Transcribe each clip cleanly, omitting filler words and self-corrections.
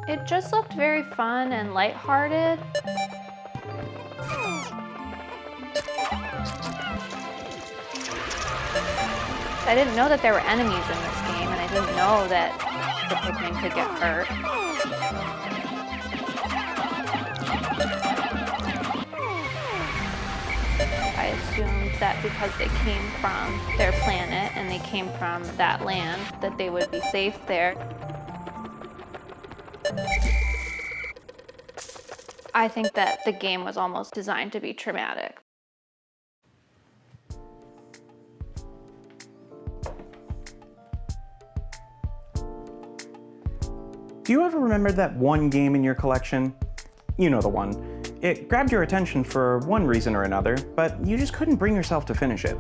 It just looked very fun and lighthearted. I didn't know that there were enemies in this game, and I didn't know that the Pikmin could get hurt. I assumed that because they came from their planet and they came from that land, that they would be safe there. I think that the game was almost designed to be traumatic. Do you ever remember that one game in your collection? You know the one. It grabbed your attention for one reason or another, but you just couldn't bring yourself to finish it.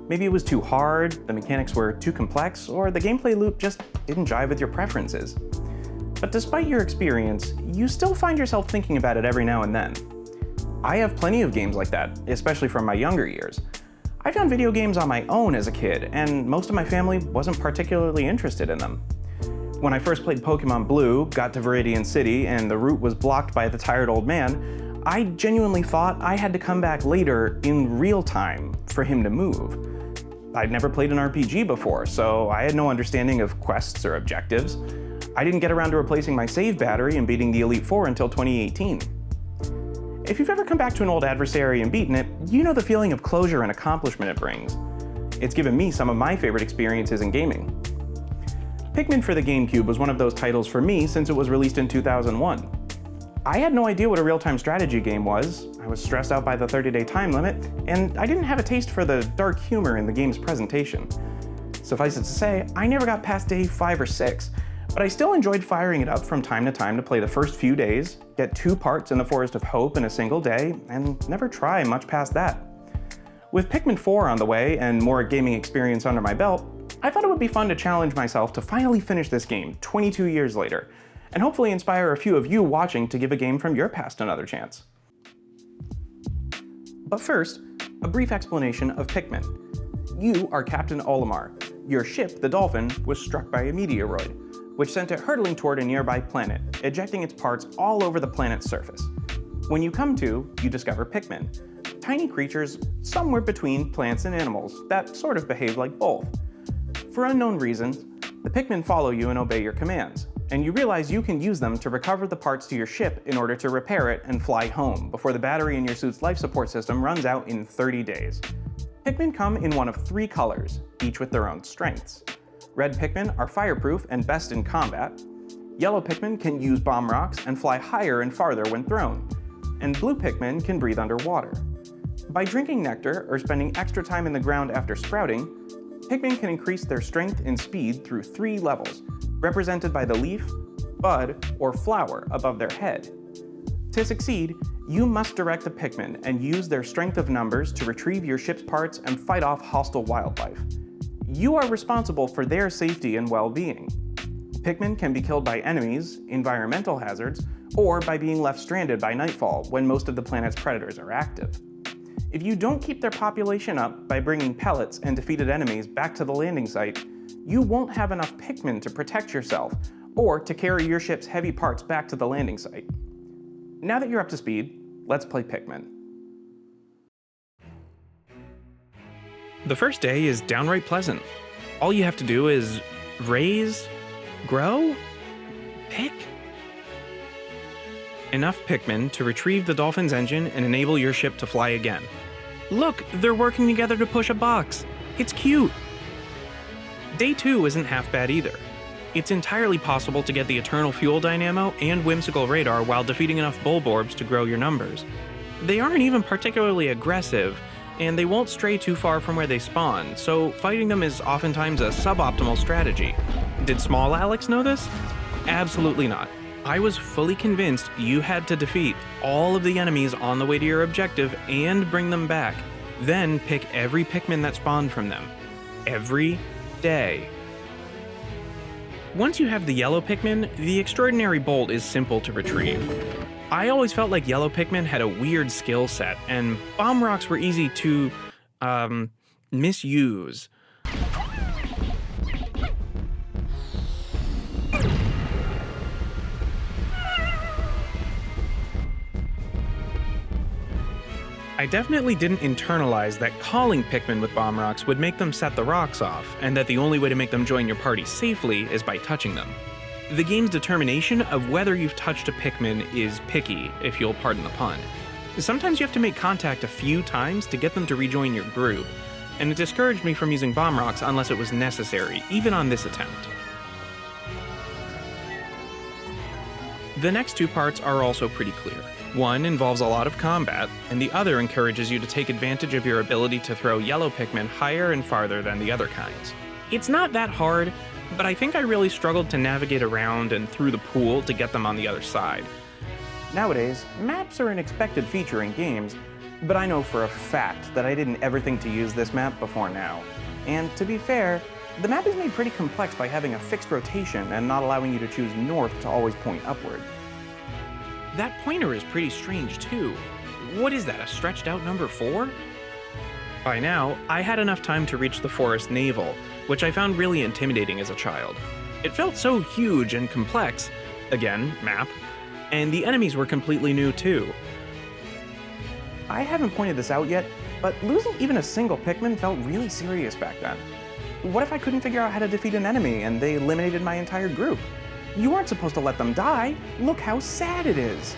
Maybe it was too hard, the mechanics were too complex, or the gameplay loop just didn't jive with your preferences. But despite your experience, you still find yourself thinking about it every now and then. I have plenty of games like that, especially from my younger years. I found video games on my own as a kid, and most of my family wasn't particularly interested in them. When I first played Pokemon Blue, got to Viridian City, and the route was blocked by the tired old man, I genuinely thought I had to come back later in real time for him to move. I'd never played an RPG before, so I had no understanding of quests or objectives. I didn't get around to replacing my save battery and beating the Elite Four until 2018. If you've ever come back to an old adversary and beaten it, you know the feeling of closure and accomplishment it brings. It's given me some of my favorite experiences in gaming. Pikmin for the GameCube was one of those titles for me since it was released in 2001. I had no idea what a real-time strategy game was, I was stressed out by the 30-day time limit, and I didn't have a taste for the dark humor in the game's presentation. Suffice it to say, I never got past day 5 or 6, but I still enjoyed firing it up from time to time to play the first few days, get 2 parts in the Forest of Hope in a single day, and never try much past that. With Pikmin 4 on the way and more gaming experience under my belt, I thought it would be fun to challenge myself to finally finish this game 22 years later, and hopefully inspire a few of you watching to give a game from your past another chance. But first, a brief explanation of Pikmin. You are Captain Olimar. Your ship, the Dolphin, was struck by a meteoroid, which sent it hurtling toward a nearby planet, ejecting its parts all over the planet's surface. When you come to, you discover Pikmin, tiny creatures somewhere between plants and animals that sort of behave like both. For unknown reasons, the Pikmin follow you and obey your commands, and you realize you can use them to recover the parts to your ship in order to repair it and fly home before the battery in your suit's life support system runs out in 30 days. Pikmin come in one of 3 colors, each with their own strengths. Red Pikmin are fireproof and best in combat. Yellow Pikmin can use bomb rocks and fly higher and farther when thrown. And blue Pikmin can breathe underwater. By drinking nectar or spending extra time in the ground after sprouting, Pikmin can increase their strength and speed through 3 levels, represented by the leaf, bud, or flower above their head. To succeed, you must direct the Pikmin and use their strength of numbers to retrieve your ship's parts and fight off hostile wildlife. You are responsible for their safety and well-being. Pikmin can be killed by enemies, environmental hazards, or by being left stranded by nightfall when most of the planet's predators are active. If you don't keep their population up by bringing pellets and defeated enemies back to the landing site, you won't have enough Pikmin to protect yourself or to carry your ship's heavy parts back to the landing site. Now that you're up to speed, let's play Pikmin. The first day is downright pleasant. All you have to do is raise, grow, pick. Enough Pikmin to retrieve the Dolphin's engine and enable your ship to fly again. Look, they're working together to push a box. It's cute. Day 2 isn't half bad either. It's entirely possible to get the Eternal Fuel Dynamo and Whimsical Radar while defeating enough Bulborbs to grow your numbers. They aren't even particularly aggressive, and they won't stray too far from where they spawn, so fighting them is oftentimes a suboptimal strategy. Did Small Alex know this? Absolutely not. I was fully convinced you had to defeat all of the enemies on the way to your objective and bring them back. Then pick every Pikmin that spawned from them. Every day. Once you have the yellow Pikmin, the Extraordinary Bolt is simple to retrieve. I always felt like yellow Pikmin had a weird skill set, and bomb rocks were easy to, misuse. I definitely didn't internalize that calling Pikmin with bomb rocks would make them set the rocks off, and that the only way to make them join your party safely is by touching them. The game's determination of whether you've touched a Pikmin is picky, if you'll pardon the pun. Sometimes you have to make contact a few times to get them to rejoin your group, and it discouraged me from using bomb rocks unless it was necessary, even on this attempt. The next two parts are also pretty clear. One involves a lot of combat, and the other encourages you to take advantage of your ability to throw yellow Pikmin higher and farther than the other kinds. It's not that hard, but I think I really struggled to navigate around and through the pool to get them on the other side. Nowadays, maps are an expected feature in games, but I know for a fact that I didn't ever think to use this map before now. And to be fair, the map is made pretty complex by having a fixed rotation and not allowing you to choose north to always point upward. That pointer is pretty strange too. What is that, a stretched out number 4? By now, I had enough time to reach the forest navel, which I found really intimidating as a child. It felt so huge and complex, again, map, and the enemies were completely new too. I haven't pointed this out yet, but losing even a single Pikmin felt really serious back then. What if I couldn't figure out how to defeat an enemy and they eliminated my entire group? You aren't supposed to let them die. Look how sad it is.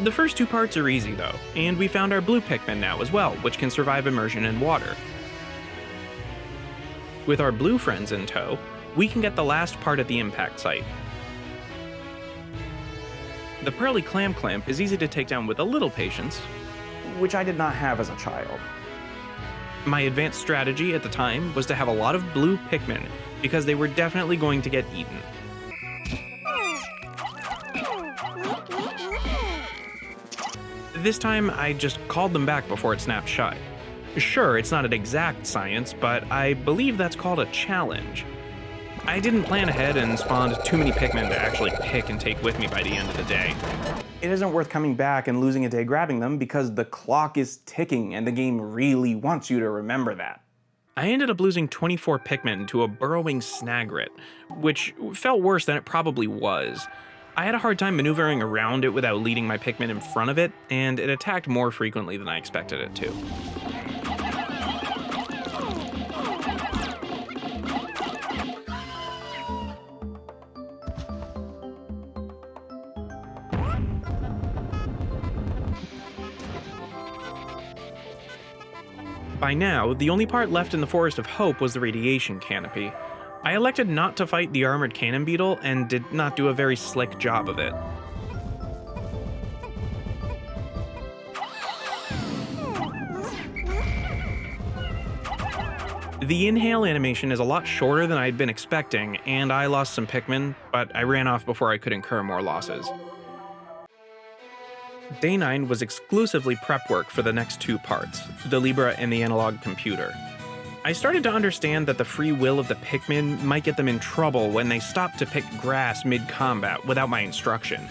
The first two parts are easy though, and we found our blue Pikmin now as well, which can survive immersion in water. With our blue friends in tow, we can get the last part at the impact site. The pearly clamp is easy to take down with a little patience, which I did not have as a child. My advanced strategy at the time was to have a lot of blue Pikmin, because they were definitely going to get eaten. This time, I just called them back before it snapped shut. Sure, it's not an exact science, but I believe that's called a challenge. I didn't plan ahead and spawned too many Pikmin to actually pick and take with me by the end of the day. It isn't worth coming back and losing a day grabbing them because the clock is ticking and the game really wants you to remember that. I ended up losing 24 Pikmin to a burrowing Snagret, which felt worse than it probably was. I had a hard time maneuvering around it without leading my Pikmin in front of it, and it attacked more frequently than I expected it to. By now, the only part left in the Forest of Hope was the radiation canopy. I elected not to fight the armored cannon beetle and did not do a very slick job of it. The inhale animation is a lot shorter than I had been expecting, and I lost some Pikmin, but I ran off before I could incur more losses. Day 9 was exclusively prep work for the next two parts, the Libra and the analog computer. I started to understand that the free will of the Pikmin might get them in trouble when they stopped to pick grass mid-combat without my instruction.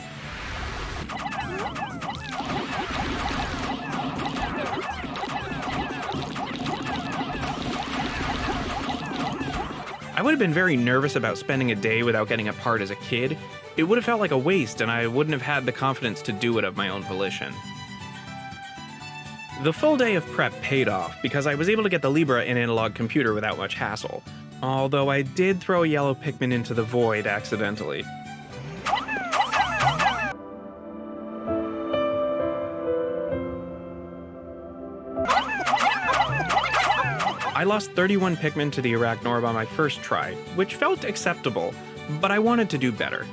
I would have been very nervous about spending a day without getting a part as a kid. It would have felt like a waste, and I wouldn't have had the confidence to do it of my own volition. The full day of prep paid off because I was able to get the Libra and analog computer without much hassle, although I did throw a yellow Pikmin into the void accidentally. I lost 31 Pikmin to the Arachnorb on my first try, which felt acceptable, but I wanted to do better.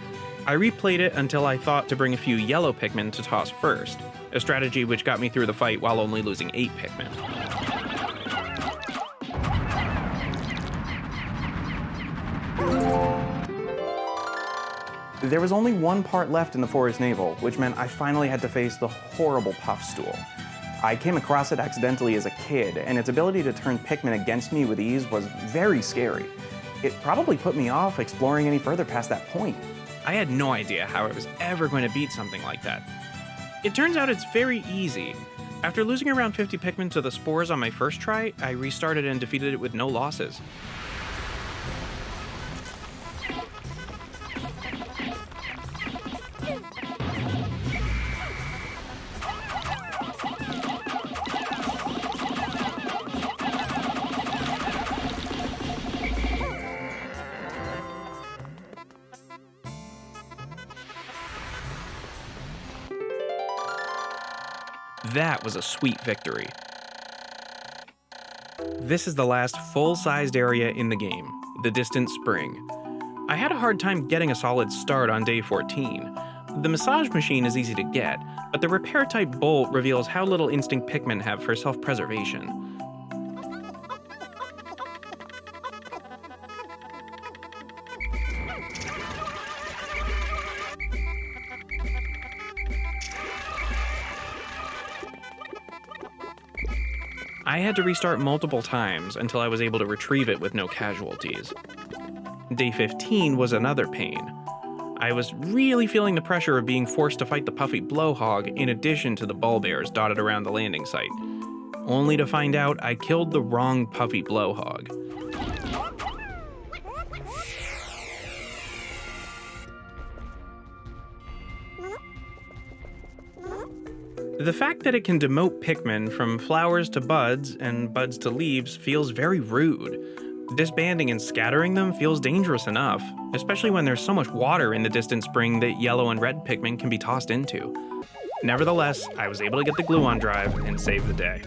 I replayed it until I thought to bring a few yellow Pikmin to toss first, a strategy which got me through the fight while only losing 8 Pikmin. There was only one part left in the Forest Navel, which meant I finally had to face the horrible Puff Stool. I came across it accidentally as a kid, and its ability to turn Pikmin against me with ease was very scary. It probably put me off exploring any further past that point. I had no idea how I was ever going to beat something like that. It turns out it's very easy. After losing around 50 Pikmin to the spores on my first try, I restarted and defeated it with no losses. That was a sweet victory. This is the last full-sized area in the game, the distant spring. I had a hard time getting a solid start on day 14. The massage machine is easy to get, but the repair-type bolt reveals how little instinct Pikmin have for self-preservation. I had to restart multiple times until I was able to retrieve it with no casualties. Day 15 was another pain. I was really feeling the pressure of being forced to fight the puffy blowhog in addition to the bullbears dotted around the landing site, only to find out I killed the wrong puffy blowhog. The fact that it can demote Pikmin from flowers to buds and buds to leaves feels very rude. Disbanding and scattering them feels dangerous enough, especially when there's so much water in the distant spring that yellow and red Pikmin can be tossed into. Nevertheless, I was able to get the gluon drive and save the day.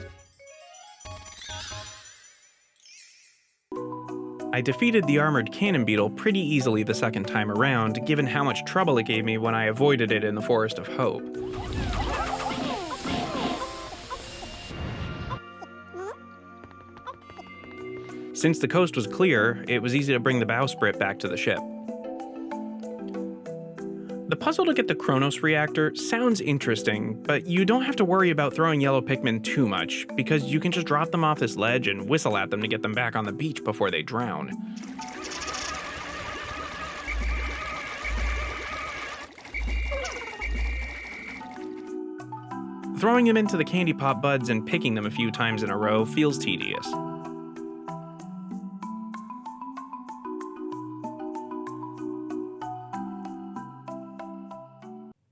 I defeated the armored cannon beetle pretty easily the second time around, given how much trouble it gave me when I avoided it in the Forest of Hope. Since the coast was clear, it was easy to bring the bowsprit back to the ship. The puzzle to get the Kronos reactor sounds interesting, but you don't have to worry about throwing yellow Pikmin too much, because you can just drop them off this ledge and whistle at them to get them back on the beach before they drown. Throwing them into the candy pop buds and picking them a few times in a row feels tedious.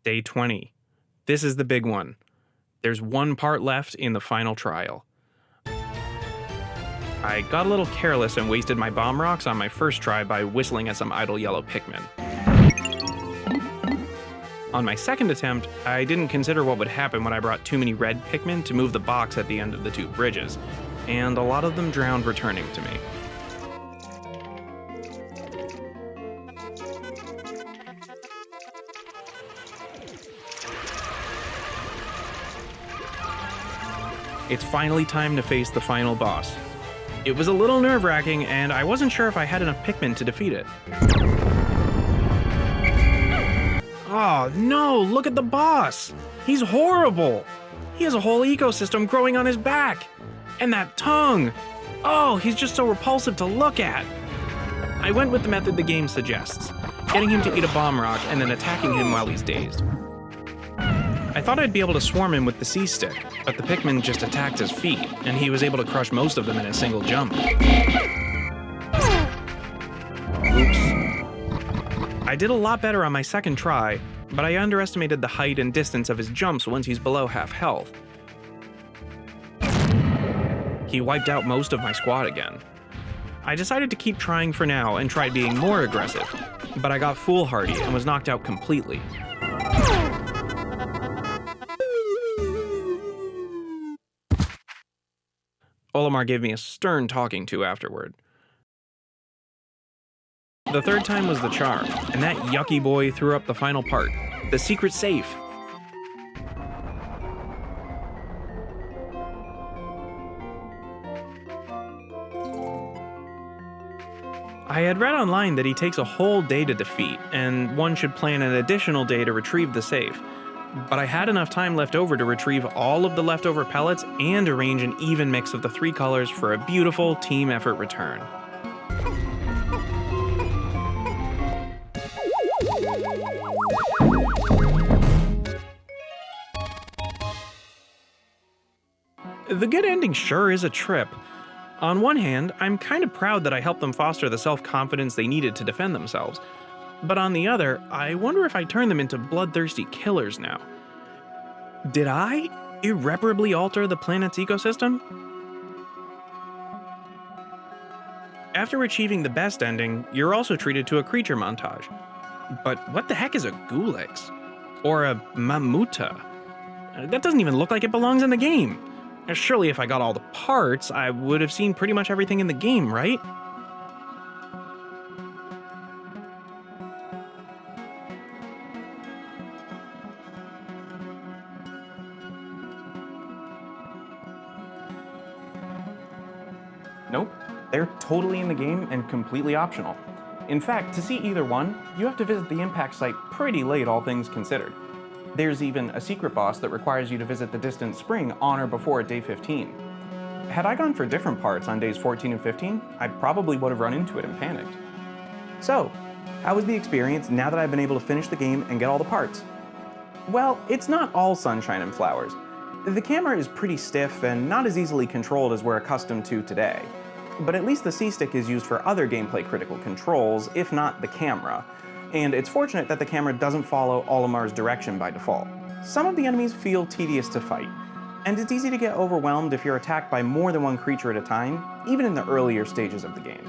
Day 20. This is the big one. There's one part left in the final trial. I got a little careless and wasted my bomb rocks on my first try by whistling at some idle yellow Pikmin. On my second attempt, I didn't consider what would happen when I brought too many red Pikmin to move the box at the end of the two bridges, and a lot of them drowned returning to me. It's finally time to face the final boss. It was a little nerve-wracking, and I wasn't sure if I had enough Pikmin to defeat it. Oh no, look at the boss! He's horrible! He has a whole ecosystem growing on his back! And that tongue! Oh, he's just so repulsive to look at! I went with the method the game suggests, getting him to eat a bomb rock and then attacking him while he's dazed. I thought I'd be able to swarm him with the C-stick, but the Pikmin just attacked his feet, and he was able to crush most of them in a single jump. Oops. I did a lot better on my second try, but I underestimated the height and distance of his jumps once he's below half health. He wiped out most of my squad again. I decided to keep trying for now and tried being more aggressive, but I got foolhardy and was knocked out completely. Olimar gave me a stern talking to afterward. The third time was the charm, and that yucky boy threw up the final part, the secret safe. I had read online that he takes a whole day to defeat, and one should plan an additional day to retrieve the safe. But I had enough time left over to retrieve all of the leftover pellets and arrange an even mix of the three colors for a beautiful team effort return. The good ending sure is a trip. On one hand, I'm kind of proud that I helped them foster the self-confidence they needed to defend themselves. But on the other, I wonder if I turn them into bloodthirsty killers now. Did I irreparably alter the planet's ecosystem? After achieving the best ending, you're also treated to a creature montage. But what the heck is a Gulix? Or a Mamuta? That doesn't even look like it belongs in the game. Surely if I got all the parts, I would have seen pretty much everything in the game, right? Nope, they're totally in the game and completely optional. In fact, to see either one, you have to visit the impact site pretty late, all things considered. There's even a secret boss that requires you to visit the distant spring on or before day 15. Had I gone for different parts on days 14 and 15, I probably would have run into it and panicked. So, how was the experience now that I've been able to finish the game and get all the parts? Well, it's not all sunshine and flowers. The camera is pretty stiff and not as easily controlled as we're accustomed to today. But at least the C-stick is used for other gameplay critical controls, if not the camera. And it's fortunate that the camera doesn't follow Olimar's direction by default. Some of the enemies feel tedious to fight, and it's easy to get overwhelmed if you're attacked by more than one creature at a time, even in the earlier stages of the game.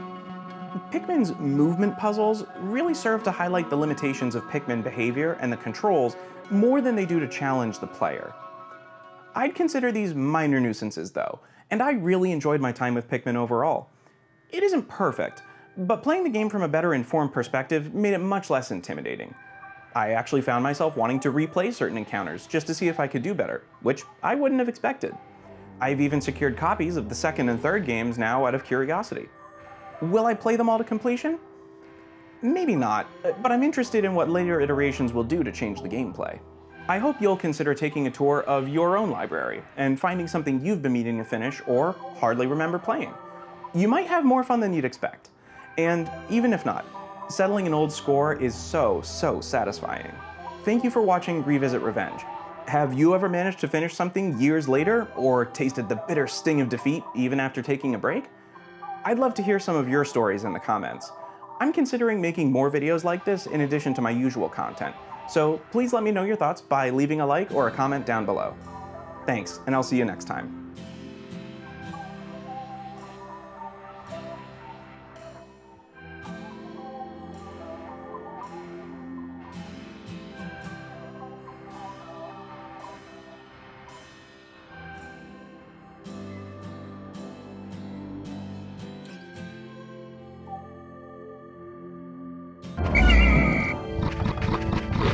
Pikmin's movement puzzles really serve to highlight the limitations of Pikmin behavior and the controls more than they do to challenge the player. I'd consider these minor nuisances though, and I really enjoyed my time with Pikmin overall. It isn't perfect, but playing the game from a better informed perspective made it much less intimidating. I actually found myself wanting to replay certain encounters just to see if I could do better, which I wouldn't have expected. I've even secured copies of the second and third games now out of curiosity. Will I play them all to completion? Maybe not, but I'm interested in what later iterations will do to change the gameplay. I hope you'll consider taking a tour of your own library and finding something you've been meaning to finish or hardly remember playing. You might have more fun than you'd expect. And even if not, settling an old score is so satisfying. Thank you for watching Revisit Revenge. Have you ever managed to finish something years later or tasted the bitter sting of defeat even after taking a break? I'd love to hear some of your stories in the comments. I'm considering making more videos like this in addition to my usual content, so please let me know your thoughts by leaving a like or a comment down below. Thanks, and I'll see you next time.